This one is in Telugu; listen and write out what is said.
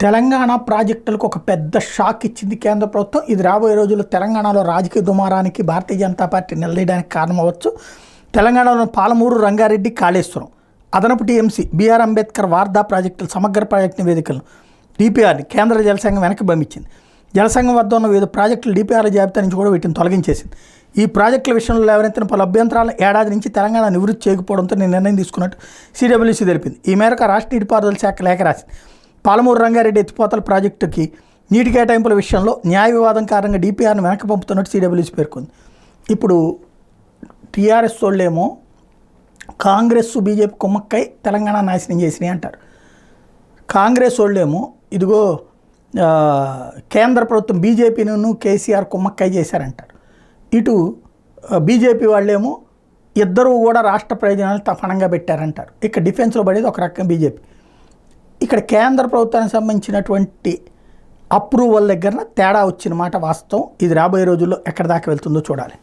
తెలంగాణ ప్రాజెక్టులకు ఒక పెద్ద షాక్ ఇచ్చింది కేంద్ర ప్రభుత్వం. ఇది రాబోయే రోజుల్లో తెలంగాణలో రాజకీయ దుమారానికి భారతీయ జనతా పార్టీ నిలదీయడానికి కారణం అవ్వచ్చు. తెలంగాణలో పాలమూరు, రంగారెడ్డి, కాళేశ్వరం, అదనపు టీఎంసీ, బీఆర్ అంబేద్కర్ వార్దా ప్రాజెక్టుల సమగ్ర ప్రాజెక్టు నివేదికలను DPRని కేంద్ర జలసంఘం వెనక్కి పంపించింది. జలసంఘం వద్ద ఉన్న వివిధ ప్రాజెక్టులు DPR జాబితా నుంచి కూడా వీటిని తొలగించేసింది. ఈ ప్రాజెక్టుల విషయంలో లేవనెత్తిన పలు అభ్యంతరాలను ఏడాది నుంచి తెలంగాణ నివృత్తి చేయకపోవడంతో నేను నిర్ణయం తీసుకున్నట్టు CWC తెలిపింది. ఈ మేరకు రాష్ట్ర నీటిపారుదల శాఖ లేఖ రాసింది. పాలమూరు, రంగారెడ్డి ఎత్తిపోతల ప్రాజెక్టుకి నీటి కేటాయింపుల విషయంలో న్యాయ వివాదం కారణంగా DPRని వెనక్కి పంపుతున్నట్టు CWC పేర్కొంది. ఇప్పుడు టీఆర్ఎస్ వాళ్ళేమో కాంగ్రెస్, బీజేపీ కుమ్మక్కై తెలంగాణ నాశనం చేసినాయి అంటారు. కాంగ్రెస్ వాళ్ళేమో ఇదిగో కేంద్ర ప్రభుత్వం బీజేపీను కేసీఆర్ కుమ్మక్కై చేశారంటారు. ఇటు బీజేపీ వాళ్ళేమో ఇద్దరూ కూడా రాష్ట్ర ప్రయోజనాలు తపనంగా పెట్టారంటారు. ఇక్కడ డిఫెన్స్లో పడేది ఒక రకం బీజేపీ. ఇక్కడ కేంద్ర ప్రభుత్వానికి సంబంధించినటువంటి అప్రూవల్ దగ్గర తేడా వచ్చిన మాట వాస్తవం. ఇది రాబోయే రోజుల్లో ఎక్కడి దాకా వెళ్తుందో చూడాలి.